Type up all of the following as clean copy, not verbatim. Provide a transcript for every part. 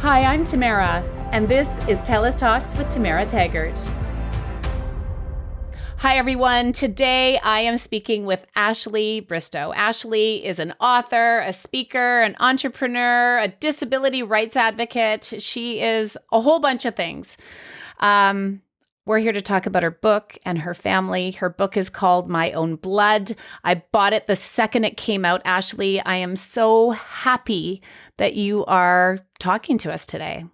Hi, I'm Tamara, and this is TELUS Talks with Tamara Taggart. Hi, everyone. Today, I am speaking with Ashley Bristow. Ashley is an author, a speaker, an entrepreneur, a disability rights advocate. She is a whole bunch of things. We're here to talk about her book and her family. Her book is called My Own Blood. I bought it the second it came out. Ashley, I am so happy that you are talking to us today.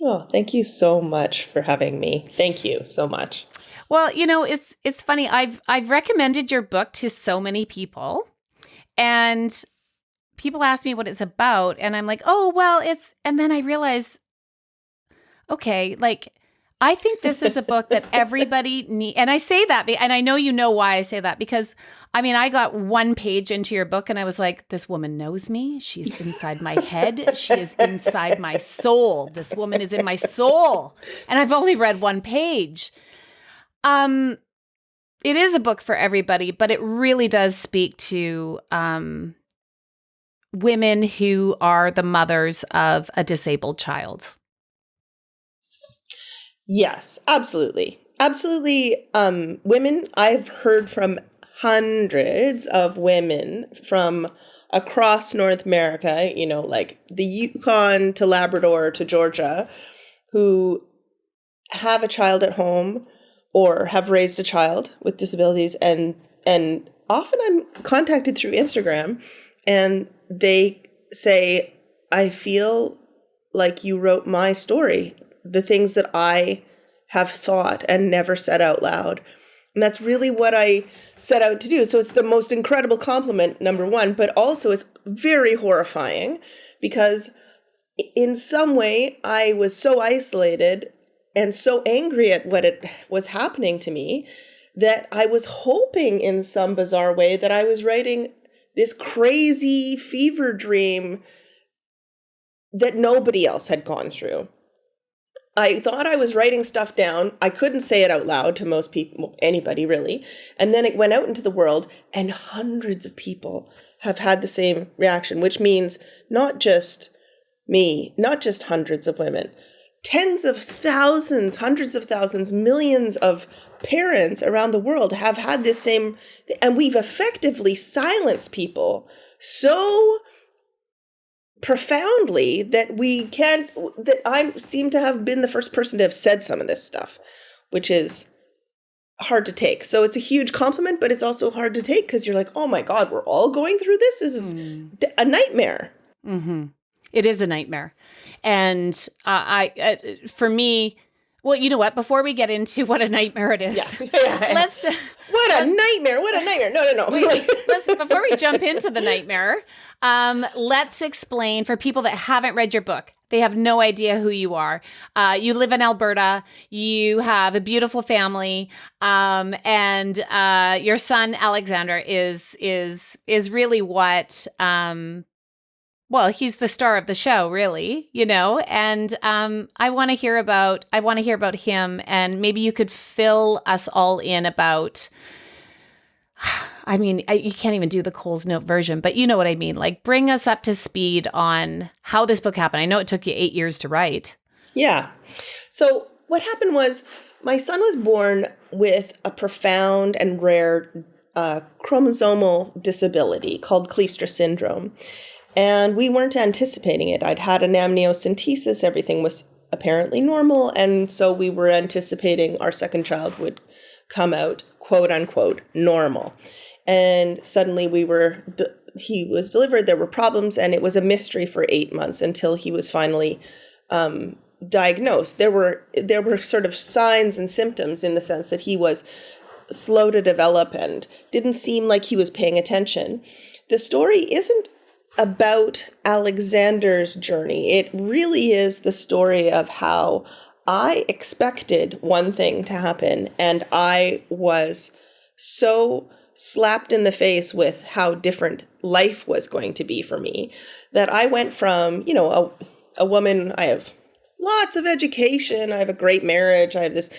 Oh, thank you so much for having me. Thank you so much. Well, you know, it's funny. I've recommended your book to so many people, and people ask me what it's about, and I'm like, oh, well, and then I realize, okay, like, I think this is a book that everybody needs. And I say that, and I know you know why I say that, because, I mean, I got one page into your book and I was like, this woman knows me. She's inside my head. She is inside my soul. This woman is in my soul. And I've only read one page. It is a book for everybody, but it really does speak to women who are the mothers of a disabled child. Yes, absolutely. Absolutely. Women, I've heard from hundreds of women from across North America, you know, like the Yukon to Labrador to Georgia, who have a child at home or have raised a child with disabilities, and often I'm contacted through Instagram and they say, I feel like you wrote my story, the things that I have thought and never said out loud. And that's really what I set out to do. So it's the most incredible compliment, number one, but also it's very horrifying because in some way I was so isolated and so angry at what it was happening to me that I was hoping in some bizarre way that I was writing this crazy fever dream that nobody else had gone through. I thought I was writing stuff down. I couldn't say it out loud to most people, anybody really. And then it went out into the world and hundreds of people have had the same reaction, which means not just me, not just hundreds of women, tens of thousands, hundreds of thousands, millions of parents around the world have had this same, and we've effectively silenced people so profoundly that I seem to have been the first person to have said some of this stuff, which is hard to take. So it's a huge compliment, but it's also hard to take because you're like, oh my God, we're all going through this. This is a nightmare. Mm-hmm. It is a nightmare. And for me, well, you know what? Before we get into what a nightmare it is, let's What a nightmare. No. Before we jump into the nightmare, let's explain for people that haven't read your book. They have no idea who you are. You live in Alberta. You have a beautiful family, and your son Alexander is really what. Well, he's the star of the show, really, you know, and I want to hear about him, and maybe you could fill us all in about, I mean, you can't even do the Coles Note version, but you know what I mean? Like, bring us up to speed on how this book happened. I know it took you 8 years to write. Yeah. So what happened was my son was born with a profound and rare chromosomal disability called Kleefstra syndrome. And we weren't anticipating it. I'd had an amniocentesis. Everything was apparently normal. And so we were anticipating our second child would come out, quote unquote, normal. And suddenly he was delivered. There were problems, and it was a mystery for 8 months until he was finally diagnosed. There were sort of signs and symptoms in the sense that he was slow to develop and didn't seem like he was paying attention. The story isn't about Alexander's journey. It really is the story of how I expected one thing to happen, and I was so slapped in the face with how different life was going to be for me that I went from, you know, a woman, I have lots of education, I have a great marriage, I have this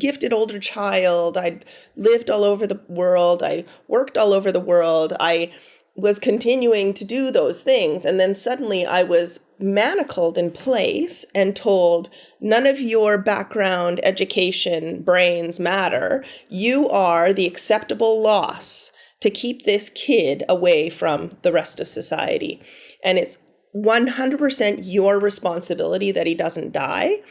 gifted older child, I lived all over the world, I worked all over the world, I was continuing to do those things. And then suddenly I was manacled in place and told, none of your background, education, brains matter. You are the acceptable loss to keep this kid away from the rest of society. And it's 100% your responsibility that he doesn't die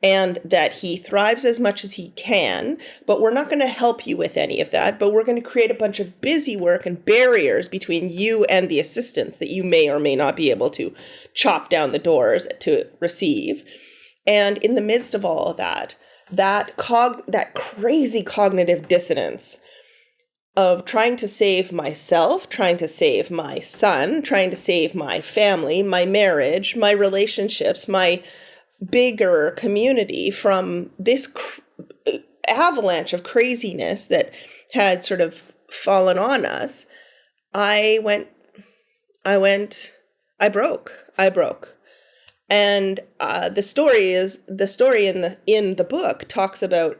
and that he thrives as much as he can, but we're not going to help you with any of that, but we're going to create a bunch of busy work and barriers between you and the assistance that you may or may not be able to chop down the doors to receive. And in the midst of all of that, that crazy cognitive dissonance of trying to save myself, trying to save my son, trying to save my family, my marriage, my relationships, my bigger community from this avalanche of craziness that had sort of fallen on us, I broke. And the story in the book talks about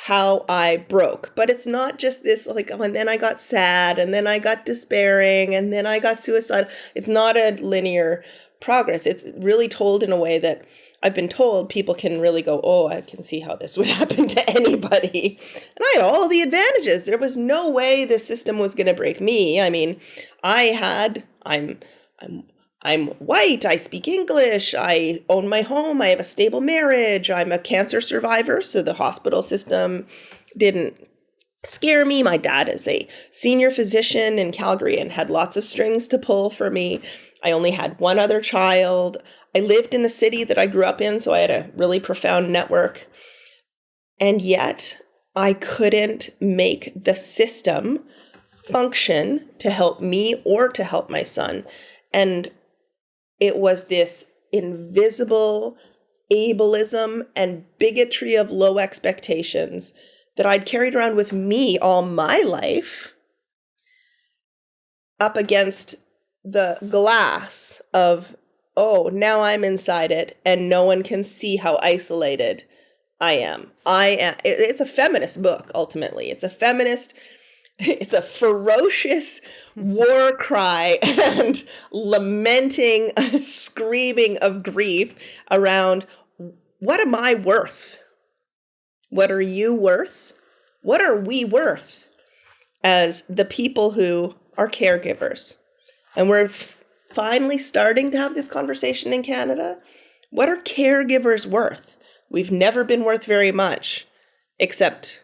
how I broke, but it's not just this like, oh, and then I got sad, and then I got despairing, and then I got suicidal. It's not a linear progress. It's really told in a way that I've been told people can really go, oh, I can see how this would happen to anybody. And I had all the advantages. There was no way the system was going to break me. I mean, I'm white, I speak English, I own my home, I have a stable marriage, I'm a cancer survivor, so the hospital system didn't scare me. My dad is a senior physician in Calgary and had lots of strings to pull for me. I only had one other child. I lived in the city that I grew up in, so I had a really profound network. And yet, I couldn't make the system function to help me or to help my son. And it was this invisible ableism and bigotry of low expectations that I'd carried around with me all my life up against the glass of, oh, now I'm inside it and no one can see how isolated I am. It's a feminist book, ultimately. It's a ferocious war cry and lamenting, screaming of grief around, what am I worth? What are you worth? What are we worth as the people who are caregivers? And we're finally starting to have this conversation in Canada. What are caregivers worth? We've never been worth very much, except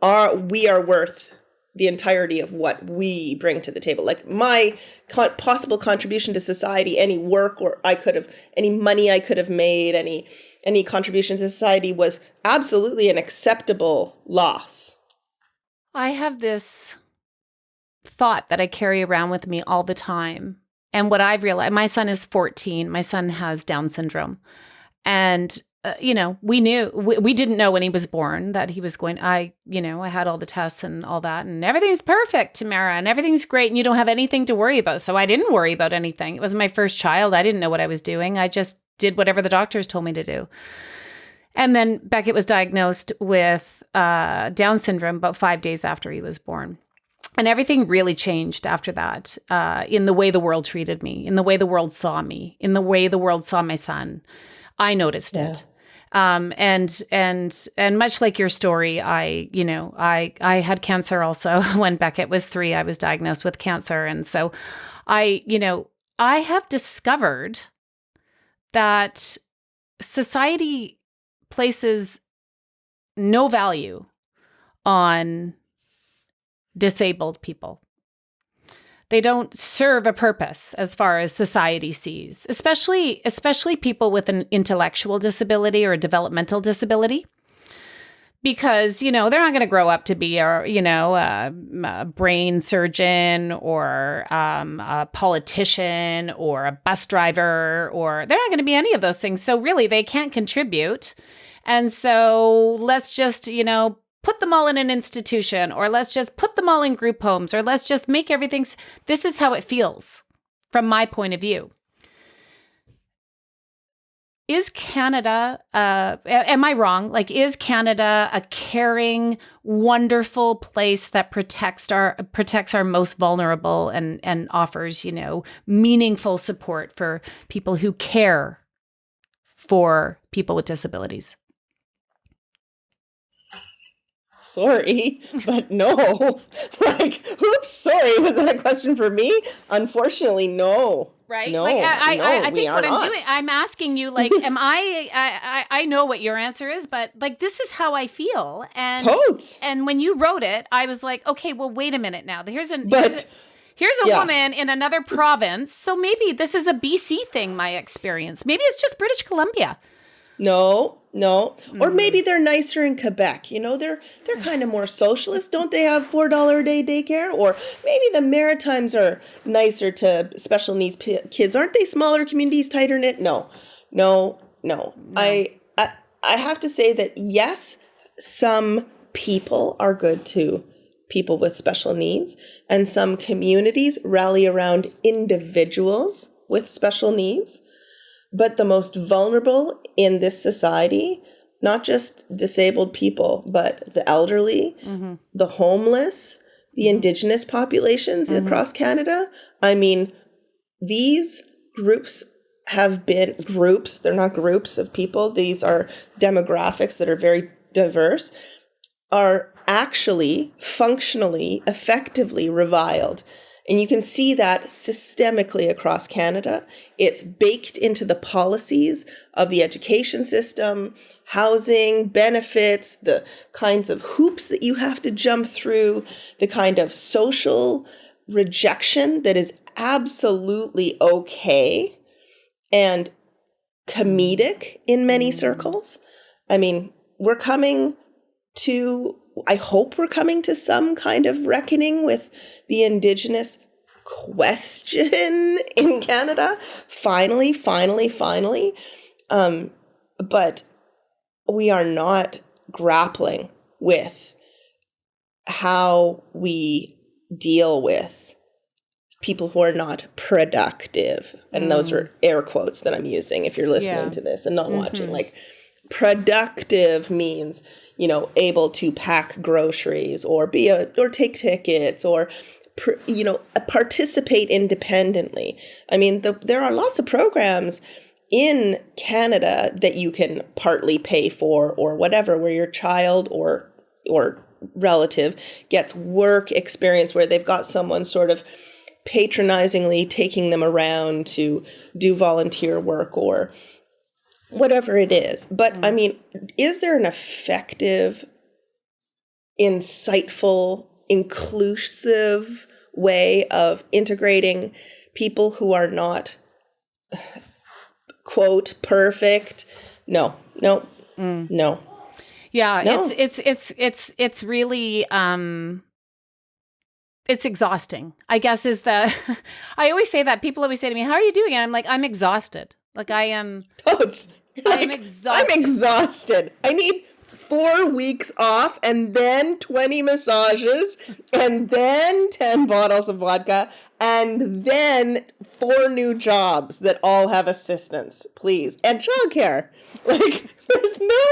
we are worth the entirety of what we bring to the table. Like my possible contribution to society, any work or any money I could have made, any contribution to society was absolutely an acceptable loss. I have this thought that I carry around with me all the time. And what I've realized, my son is 14. My son has Down syndrome. And we didn't know when he was born that he was going, I had all the tests and all that, and everything's perfect, Tamara, and everything's great, and you don't have anything to worry about. So I didn't worry about anything. It was my first child. I didn't know what I was doing. I just did whatever the doctors told me to do. And then Beckett was diagnosed with Down syndrome about 5 days after he was born. And everything really changed after that, in the way the world treated me, in the way the world saw me, in the way the world saw my son. I noticed it. And much like your story, I had cancer also. When Beckett was 3, I was diagnosed with cancer. And so I have discovered that society places no value on disabled people. They don't serve a purpose as far as society sees, especially people with an intellectual disability or a developmental disability, because, they're not going to grow up to be a brain surgeon or a politician or a bus driver, or they're not going to be any of those things. So really, they can't contribute. And so let's just, put them all in an institution, or let's just put them all in group homes, or let's just make everything. This is how it feels from my point of view. is Canada, am I wrong? Like, is Canada a caring, wonderful place that protects our most vulnerable and offers, meaningful support for people who care for people with disabilities? Sorry, but no. Like, oops, sorry. Was that a question for me? Unfortunately, no. Right? No, like I no, we think are what I'm not. doing, I'm asking you, like, am I know what your answer is, but like, this is how I feel. Totes. And when you wrote it, I was like, okay, well, wait a minute now. Here's a Yeah. woman in another province. So maybe this is a BC thing, my experience. Maybe it's just British Columbia. No. Or maybe they're nicer in Quebec. They're kind of more socialist. Don't they have $4 a day daycare? Or maybe the Maritimes are nicer to special needs kids. Aren't they smaller communities, tighter knit? No. I have to say that yes, some people are good to people with special needs, and some communities rally around individuals with special needs. But the most vulnerable in this society, not just disabled people, but the elderly, the homeless, the Indigenous populations across Canada. I mean, these groups have been groups. They're not groups of people. These are demographics that are very diverse, are actually functionally, effectively reviled. And you can see that systemically across Canada. It's baked into the policies of the education system, housing, benefits, the kinds of hoops that you have to jump through, the kind of social rejection that is absolutely okay and comedic in many circles. I mean, I hope we're coming to some kind of reckoning with the Indigenous question in Canada. Finally. But we are not grappling with how we deal with people who are not productive. And those are air quotes that I'm using if you're listening to this and not watching. Like, productive means, able to pack groceries or or take tickets or, participate independently. I mean, there are lots of programs in Canada that you can partly pay for or whatever, where your child or relative gets work experience, where they've got someone sort of patronizingly taking them around to do volunteer work or whatever it is. But I mean, is there an effective, insightful, inclusive way of integrating people who are not, quote, perfect? No. Yeah, No. it's really it's exhausting, I guess, is the I always say that. People always say to me, how are you doing? And I'm like, I'm exhausted. Like, I am exhausted. I'm exhausted. I need 4 weeks off and then 20 massages and then 10 bottles of vodka and then 4 new jobs that all have assistants, please. And childcare. Like, there's no.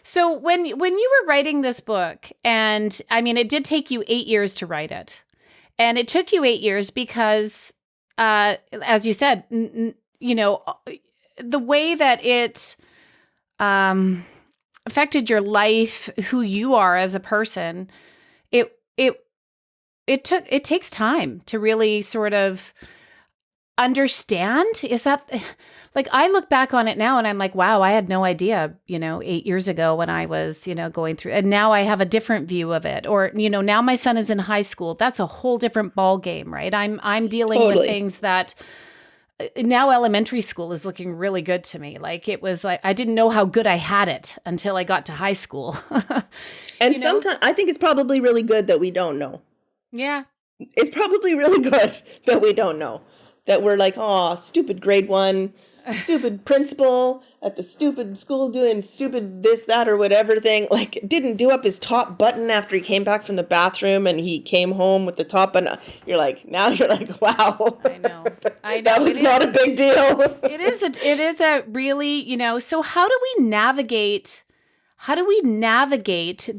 So when you were writing this book, and I mean, it did take you 8 years to write it. And it took you 8 years because, as you said, the way that it affected your life, who you are as a person, it takes time to really sort of understand. Is that, like, I look back on it now and I'm like, wow, I had no idea, 8 years ago when I was, going through, and now I have a different view of it. Or, now my son is in high school. That's a whole different ball game, right? I'm dealing with things that now elementary school is looking really good to me. Like, it was like, I didn't know how good I had it until I got to high school. And sometimes I think it's probably really good that we don't know. Yeah. It's probably really good that we don't know. That we're like, oh, stupid grade 1 stupid principal at the stupid school doing stupid this, that, or whatever thing. Like, didn't do up his top button after he came back from the bathroom and he came home with the top button. You're like, wow. I know. That was not a big deal. It is a really, so how do we navigate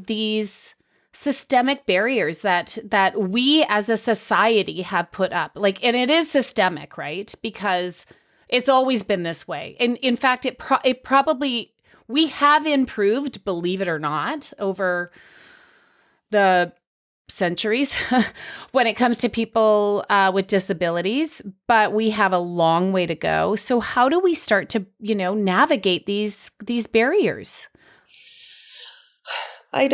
these systemic barriers that we as a society have put up? Like, and it is systemic, right? Because it's always been this way. And in fact, it probably, we have improved, believe it or not, over the centuries when it comes to people with disabilities, but we have a long way to go. So how do we start to, navigate these barriers? I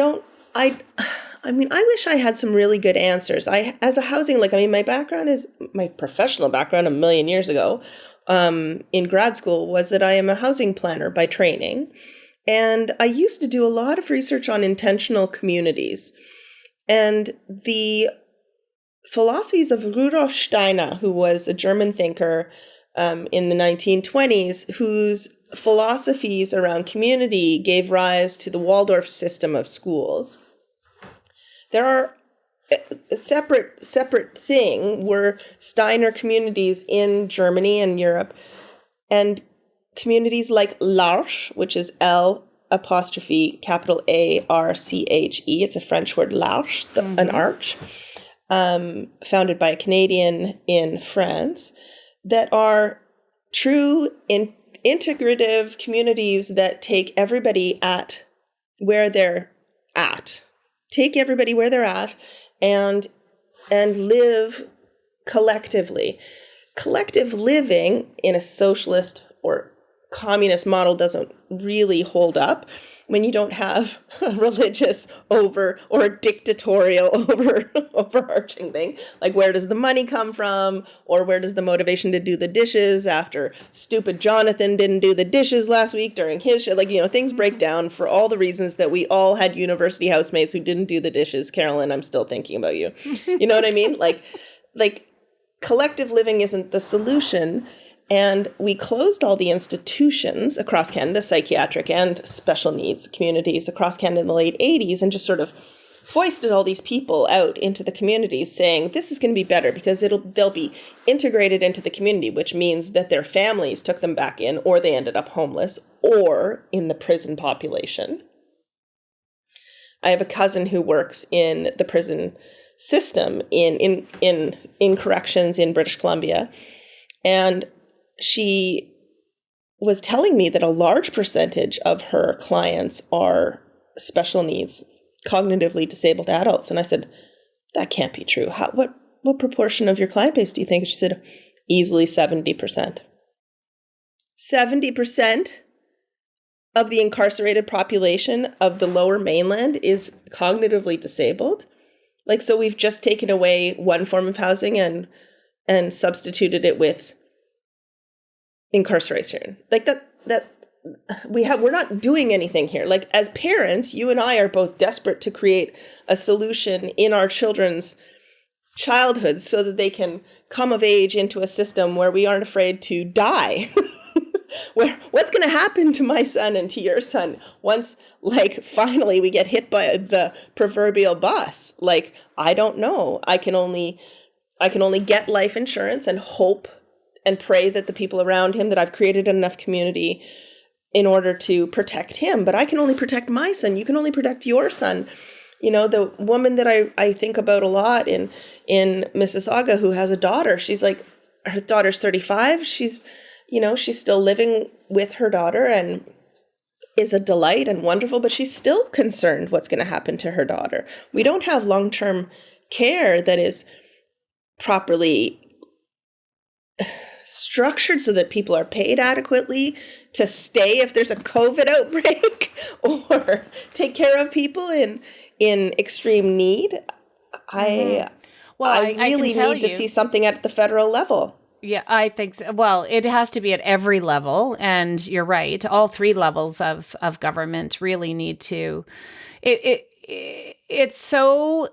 wish I had some really good answers. As a housing, my background is, my professional background a million years ago, in grad school, was that I am a housing planner by training. And I used to do a lot of research on intentional communities. And the philosophies of Rudolf Steiner, who was a German thinker in the 1920s, whose philosophies around community gave rise to the Waldorf system of schools. There are a separate thing were Steiner communities in Germany and Europe, and communities like l'Arche, which is L''A', it's a French word, l'Arche, an arch, founded by a Canadian in France, that are true integrative communities that take everybody at where they're at. Take everybody where they're at and live collectively. Collective living in a socialist or communist model doesn't really hold up when you don't have a religious or a dictatorial overarching thing. Like, where does the money come from? Or where does the motivation to do the dishes after stupid Jonathan didn't do the dishes last week during his show? Things break down for all the reasons that we all had university housemates who didn't do the dishes. Carolyn, I'm still thinking about you. You know what I mean? Like collective living isn't the solution. And we closed all the institutions across Canada, psychiatric and special needs communities across Canada in the late 80s, and just sort of foisted all these people out into the communities saying, this is going to be better because they'll be integrated into the community, which means that their families took them back in, or they ended up homeless or in the prison population. I have a cousin who works in the prison system in corrections in British Columbia, and she was telling me that a large percentage of her clients are special needs, cognitively disabled adults. And I said, that can't be true. What proportion of your client base do you think? She said, easily 70%. 70% of the incarcerated population of the Lower Mainland is cognitively disabled. So we've just taken away one form of housing and substituted it with incarceration. We're not doing anything here. As parents, you and I are both desperate to create a solution in our children's childhoods so that they can come of age into a system where we aren't afraid to die. What's going to happen to my son and to your son once, finally we get hit by the proverbial bus? I don't know. I can only get life insurance and hope and pray that the people around him, that I've created enough community in order to protect him. But I can only protect my son. You can only protect your son. The woman that I think about a lot in Mississauga who has a daughter, her daughter's 35. She's still living with her daughter and is a delight and wonderful, but she's still concerned what's going to happen to her daughter. We don't have long-term care that is properly structured so that people are paid adequately to stay if there's a COVID outbreak or take care of people in extreme need. I really need to see something at the federal level. Yeah, I think so. Well, it has to be at every level. And you're right. All three levels of government really need to. It's so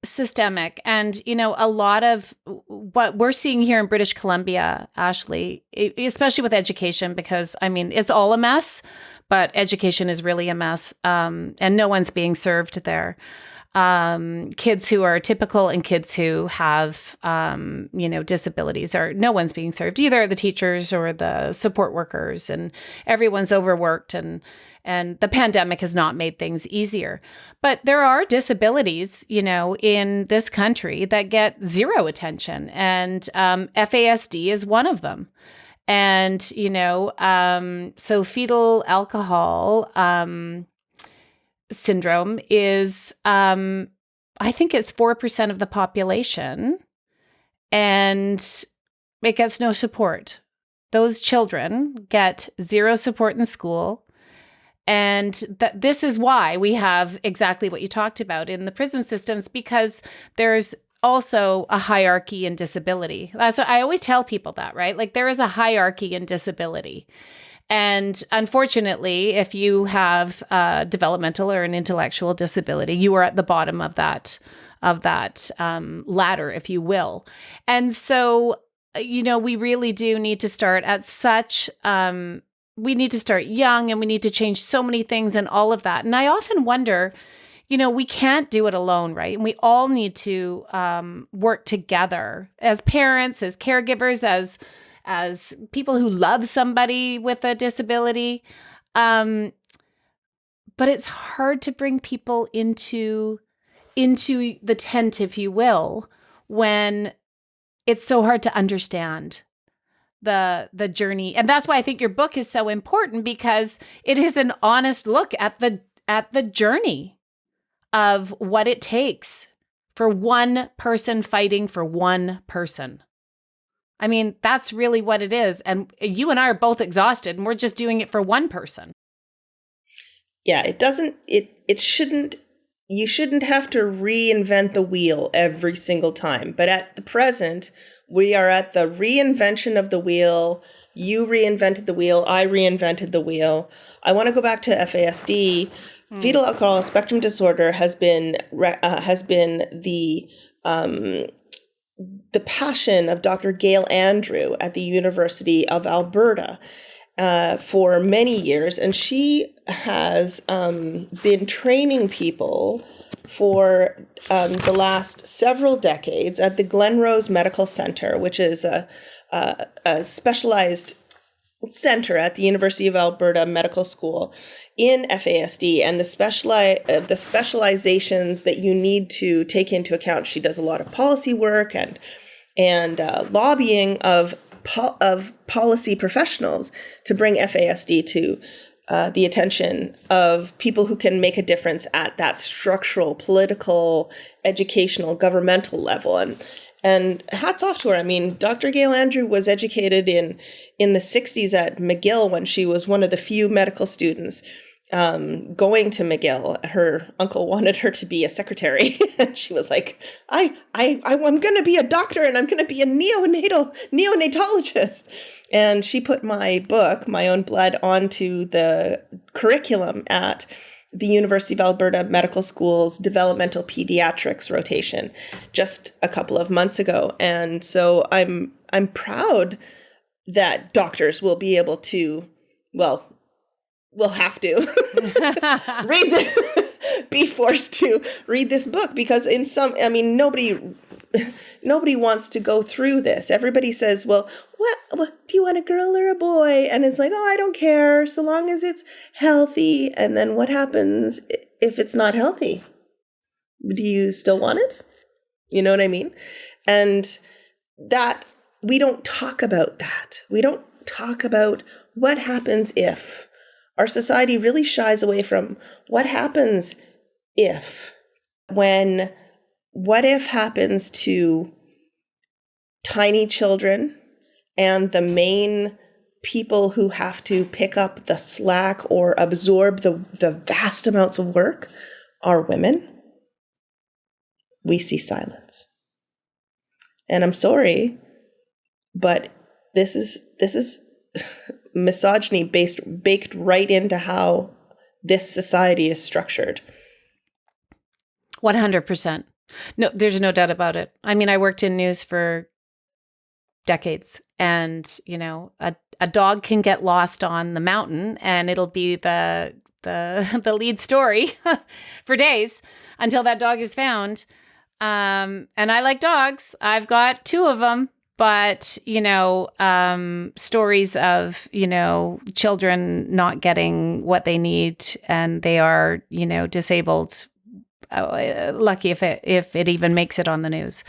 systemic. And, a lot of what we're seeing here in British Columbia, Ashley, especially with education, because it's all a mess, but education is really a mess. And no one's being served there. Kids who are typical and kids who have, disabilities, or no one's being served, either the teachers or the support workers, and everyone's overworked, and the pandemic has not made things easier. But there are disabilities, in this country that get zero attention, and FASD is one of them. And, so fetal alcohol syndrome is, I think it's 4% of the population, and it gets no support. Those children get zero support in school. And this is why we have exactly what you talked about in the prison systems, because there's also a hierarchy in disability. That's what I always tell people, that, right? Like, there is a hierarchy in disability. And unfortunately, if you have a developmental or an intellectual disability, you are at the bottom of that ladder, if you will. And so, we really do need to start at we need to start young, and we need to change so many things and all of that. And I often wonder, we can't do it alone, right? And we all need to work together as parents, as caregivers, as people who love somebody with a disability. But it's hard to bring people into the tent, if you will, when it's so hard to understand the journey. And that's why I think your book is so important, because it is an honest look at the journey of what it takes for one person fighting for one person. That's really what it is. And you and I are both exhausted, and we're just doing it for one person. Yeah, you shouldn't have to reinvent the wheel every single time. But at the present, we are at the reinvention of the wheel. You reinvented the wheel. I reinvented the wheel. I want to go back to FASD. Fetal alcohol spectrum disorder has been the passion of Dr. Gail Andrew at the University of Alberta for many years. And she has been training people for the last several decades at the Glenrose Medical Center, which is a specialized center at the University of Alberta Medical School in FASD, and the specializations that you need to take into account. She does a lot of policy work and lobbying of policy professionals to bring FASD to the attention of people who can make a difference at that structural, political, educational, governmental level. And hats off to her. Dr. Gail Andrew was educated in the 60s at McGill when she was one of the few medical students going to McGill. Her uncle wanted her to be a secretary. And she was like, I'm going to be a doctor, and I'm going to be a neonatologist. And she put my book, My Own Blood, onto the curriculum at the University of Alberta Medical School's developmental pediatrics rotation just a couple of months ago. And so I'm proud that doctors will be able to, will have to be forced to read this book, because nobody wants to go through this. Everybody says, well, what do you want, a girl or a boy? And it's like, oh, I don't care, so long as it's healthy. And then what happens if it's not healthy? Do you still want it? You know what I mean? And that, we don't talk about that. We don't talk about what happens if. Our society really shies away from what happens if. When what if happens to tiny children, and the main people who have to pick up the slack or absorb the vast amounts of work are women? We see silence. And I'm sorry, but this is misogyny baked right into how this society is structured. 100%. No, there's no doubt about it. I mean, I worked in news for decades, and a dog can get lost on the mountain, and it'll be the lead story for days until that dog is found. And I like dogs. I've got two of them. But, stories of, children not getting what they need and they are, disabled. Lucky if it even makes it on the news.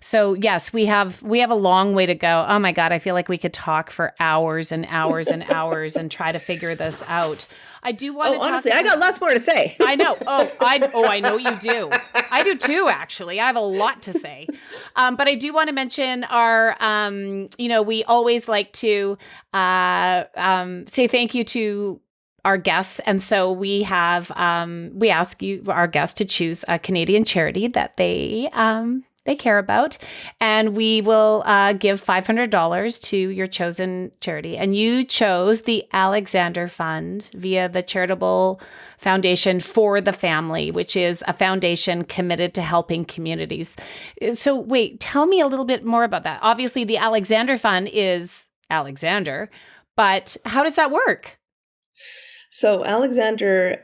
So yes, we have a long way to go. Oh my God, I feel like we could talk for hours and hours and hours and try to figure this out. I do want to talk. Honestly, I got lots more to say. I know. I know you do. I do too, actually. I have a lot to say. But I do want to mention our, we always like to say thank you to our guests. And so we ask our guests to choose a Canadian charity that they care about. And we will give $500 to your chosen charity. And you chose the Alexander Fund via the Charitable Foundation for the Family, which is a foundation committed to helping communities. So wait, tell me a little bit more about that. Obviously, the Alexander Fund is Alexander, but how does that work? So Alexander,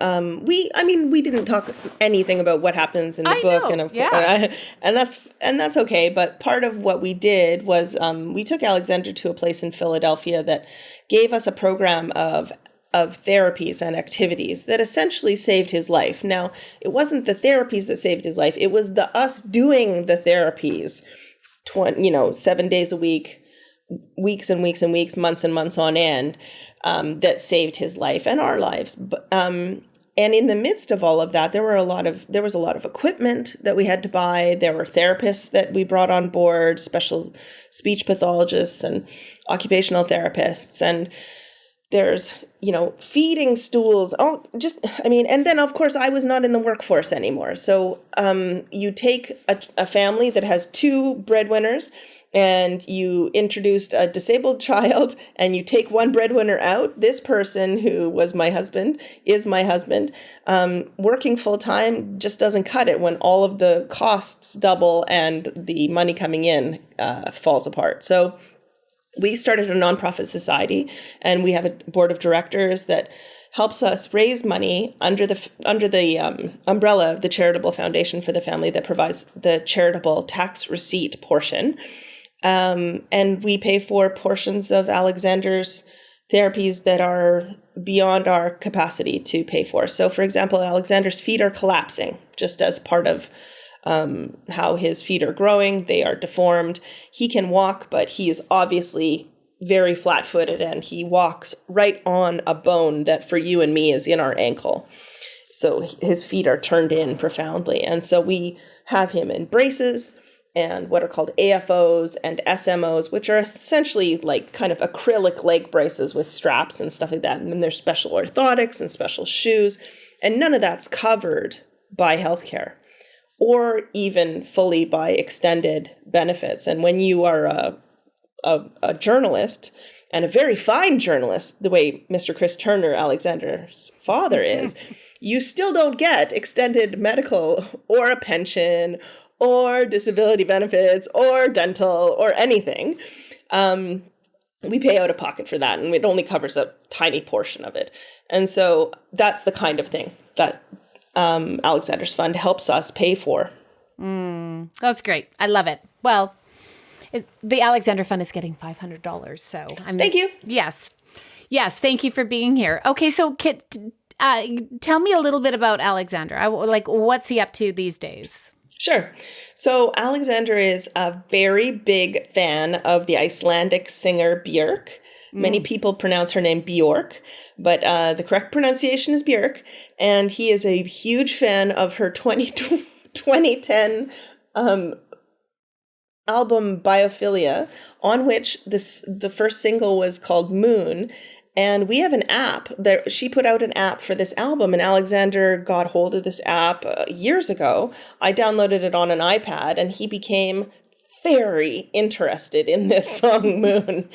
we didn't talk anything about what happens in the book, and that's okay. But part of what we did was we took Alexander to a place in Philadelphia that gave us a program of therapies and activities that essentially saved his life. Now, it wasn't the therapies that saved his life; it was us doing the therapies, 7 days a week, weeks and weeks and weeks, months and months on end. That saved his life and our lives. And in the midst of all of that, there was a lot of equipment that we had to buy. There were therapists that we brought on board, special speech pathologists and occupational therapists. And there's, feeding stools. And then of course I was not in the workforce anymore. So you take a family that has two breadwinners, and you introduced a disabled child and you take one breadwinner out. This person, who was my husband, is my husband. Working full time just doesn't cut it when all of the costs double and the money coming in falls apart. So we started a nonprofit society, and we have a board of directors that helps us raise money under the umbrella of the Charitable Foundation for the Family that provides the charitable tax receipt portion. And we pay for portions of Alexander's therapies that are beyond our capacity to pay for. So, for example, Alexander's feet are collapsing just as part of how his feet are growing. They are deformed. He can walk, but he is obviously very flat-footed, and he walks right on a bone that for you and me is in our ankle. So his feet are turned in profoundly. And so we have him in braces and what are called AFOs and SMOs, which are essentially like kind of acrylic leg braces with straps and stuff like that. And then there's special orthotics and special shoes. And none of that's covered by healthcare or even fully by extended benefits. And when you are a journalist, and a very fine journalist, the way Mr. Chris Turner, Alexander's father, is, you still don't get extended medical or a pension or disability benefits or dental or anything. We pay out of pocket for that, and it only covers a tiny portion of it. And so that's the kind of thing that Alexander's Fund helps us pay for. That's great. I love it. Well, the Alexander Fund is getting $500. So thank you. Yes. Thank you for being here. Okay. So Kit, tell me a little bit about Alexander. What's he up to these days? Sure. So Alexander is a very big fan of the Icelandic singer Björk. Many people pronounce her name Bjork, but the correct pronunciation is Björk. And he is a huge fan of her 2010 album Biophilia, on which the first single was called Moon. And we have an app that she put out, an app for this album, and Alexander got hold of this app years ago. I downloaded it on an iPad, and he became very interested in this song Moon.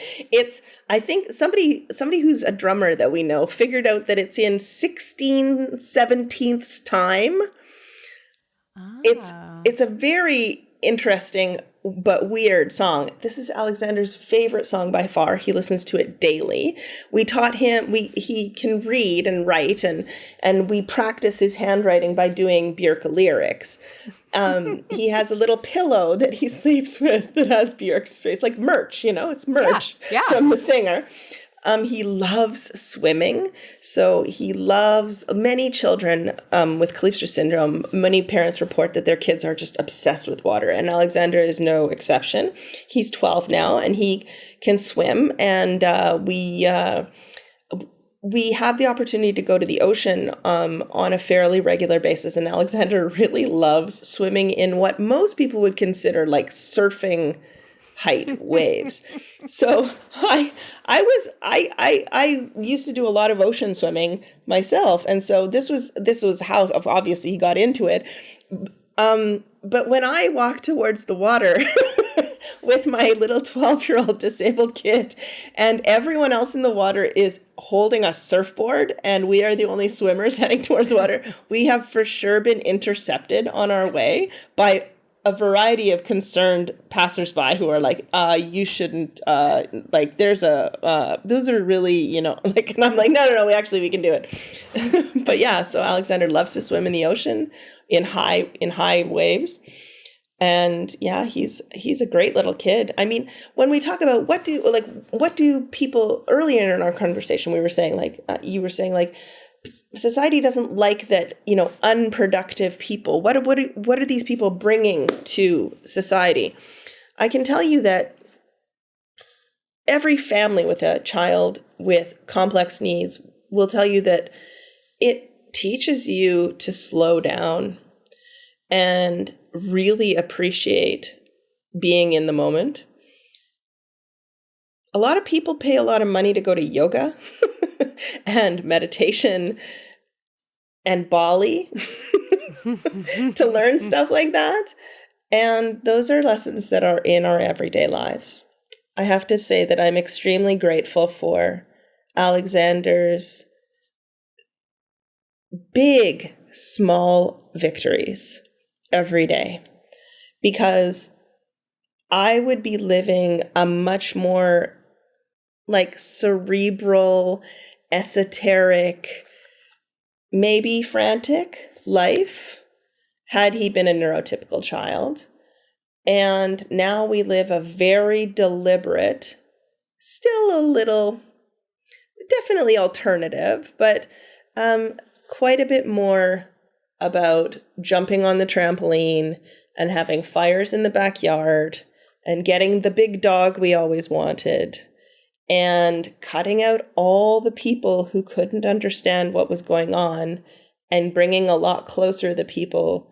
I think somebody who's a drummer that we know figured out that it's in 16/17 time. It's Ah. it's a very interesting but weird song. This is Alexander's favorite song by far. He listens to it daily. We taught him he can read and write, and we practice his handwriting by doing Björk lyrics. He has a little pillow that he sleeps with that has Björk's face, like merch, it's merch Yeah. from the singer. He loves swimming. So he loves many children with Kleefstra syndrome. Many parents report that their kids are just obsessed with water, and Alexander is no exception. He's 12 now, and he can swim. And we have the opportunity to go to the ocean on a fairly regular basis. And Alexander really loves swimming in what most people would consider like surfing height waves. So I used to do a lot of ocean swimming myself, and so this was how obviously he got into it. But when I walk towards the water with my little 12-year-old disabled kid, and everyone else in the water is holding a surfboard, and we are the only swimmers heading towards the water, we have for sure been intercepted on our way by a variety of concerned passersby who are like, you shouldn't, like, those are really, like, and I'm like, no, we can do it. But yeah, so Alexander loves to swim in the ocean in high waves. And yeah, he's a great little kid. I mean, when we talk about what do people, earlier in our conversation, we were saying like, you were saying like, society doesn't like that, unproductive people. What are these people bringing to society? I can tell you that every family with a child with complex needs will tell you that it teaches you to slow down and really appreciate being in the moment. A lot of people pay a lot of money to go to yoga and meditation and Bali to learn stuff like that. And those are lessons that are in our everyday lives. I have to say that I'm extremely grateful for Alexander's big, small victories every day, because I would be living a much more like cerebral, esoteric, maybe frantic life had he been a neurotypical child. And now we live a very deliberate, still a little, definitely alternative, but quite a bit more about jumping on the trampoline and having fires in the backyard and getting the big dog we always wanted, and cutting out all the people who couldn't understand what was going on and bringing a lot closer the people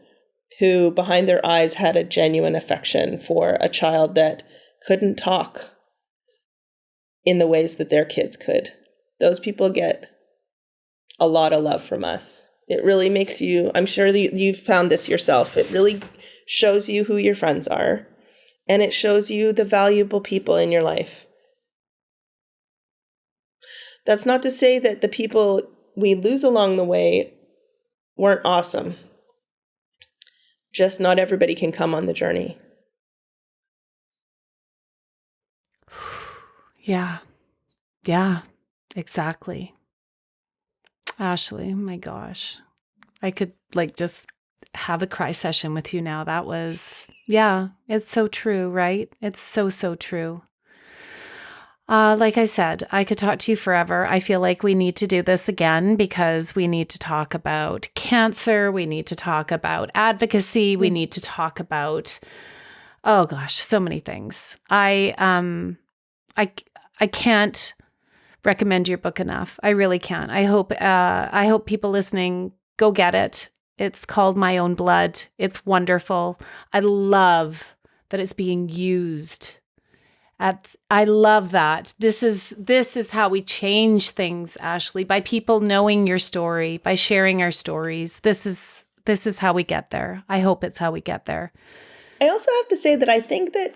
who behind their eyes had a genuine affection for a child that couldn't talk in the ways that their kids could. Those people get a lot of love from us. It really makes you, I'm sure that you've found this yourself, it really shows you who your friends are, and it shows you the valuable people in your life. That's not to say that the people we lose along the way weren't awesome. Just not everybody can come on the journey. Yeah, exactly. Ashley, my gosh. I could just have a cry session with you now. That was, it's so true, right? It's so, so true. Like I said, I could talk to you forever. I feel like we need to do this again because we need to talk about cancer. We need to talk about advocacy. We need to talk about, oh gosh, so many things. I can't recommend your book enough. I really can't. I hope people listening go get it. It's called My Own Blood. It's wonderful. I love that it's being used. I love that. This is how we change things, Ashley, by people knowing your story, by sharing our stories. This is how we get there. I hope it's how we get there. I also have to say that I think that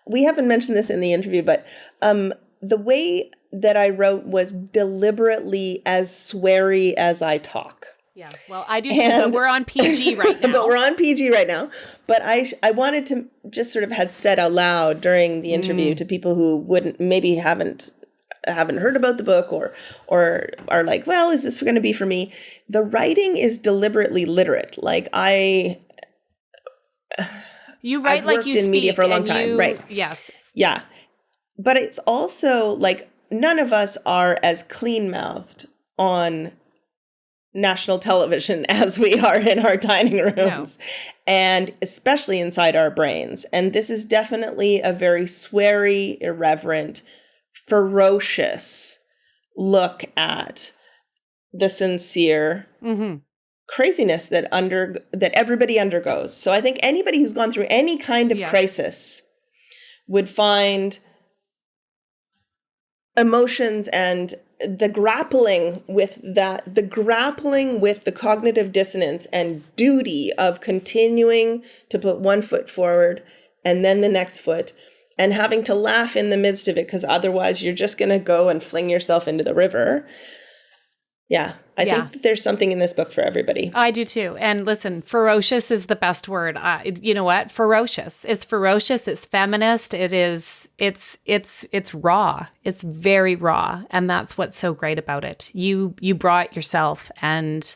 we haven't mentioned this in the interview, but the way that I wrote was deliberately as sweary as I talk. Yeah. Well, I do too, but we're on PG right now. But we're on PG right now. But I wanted to just sort of had said out loud during the interview to people who haven't heard about the book or are like, well, is this going to be for me? The writing is deliberately literate. Like you write I've like worked you speak in media for a long time, right? Yes. Yeah. But it's also like none of us are as clean-mouthed on national television as we are in our dining rooms, and especially inside our brains. And this is definitely a very sweary, irreverent, ferocious look at the sincere craziness that everybody undergoes. So I think anybody who's gone through any kind of crisis would find emotions and the grappling with the cognitive dissonance and duty of continuing to put one foot forward and then the next foot and having to laugh in the midst of it, because otherwise you're just going to go and fling yourself into the river. Yeah. I think that there's something in this book for everybody. I do too. And listen, ferocious is the best word. You know what? Ferocious. It's ferocious. It's feminist. It's raw. It's very raw. And that's what's so great about it. You brought yourself, and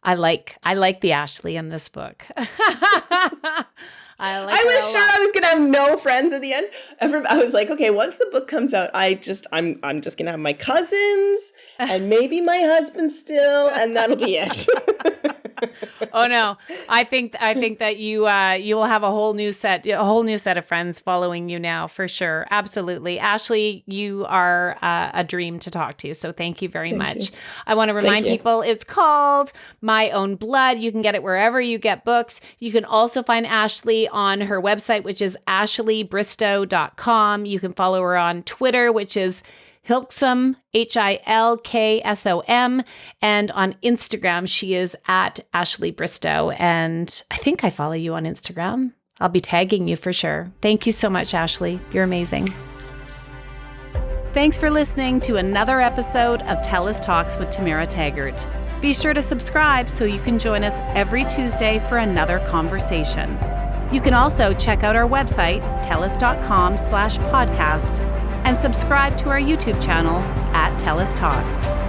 I like the Ashley in this book. I was sure I was gonna have no friends at the end. I was like, okay, once the book comes out, I'm just gonna have my cousins and maybe my husband still, and that'll be it. Oh no, I think that you will have a whole new set of friends following you now for sure. Absolutely, Ashley, you are a dream to talk to. So thank you very much. I want to remind people it's called My Own Blood. You can get it wherever you get books. You can also find Ashley on her website, which is ashleybristow.com. You can follow her on Twitter, which is Hilksom, Hilksom, and on Instagram, she is at Ashley Bristow. And I think I follow you on Instagram. I'll be tagging you for sure. Thank you so much, Ashley. You're amazing. Thanks for listening to another episode of TELUS Talks with Tamara Taggart. Be sure to subscribe so you can join us every Tuesday for another conversation. You can also check out our website, telus.com/podcast, and subscribe to our YouTube channel at TELUS Talks.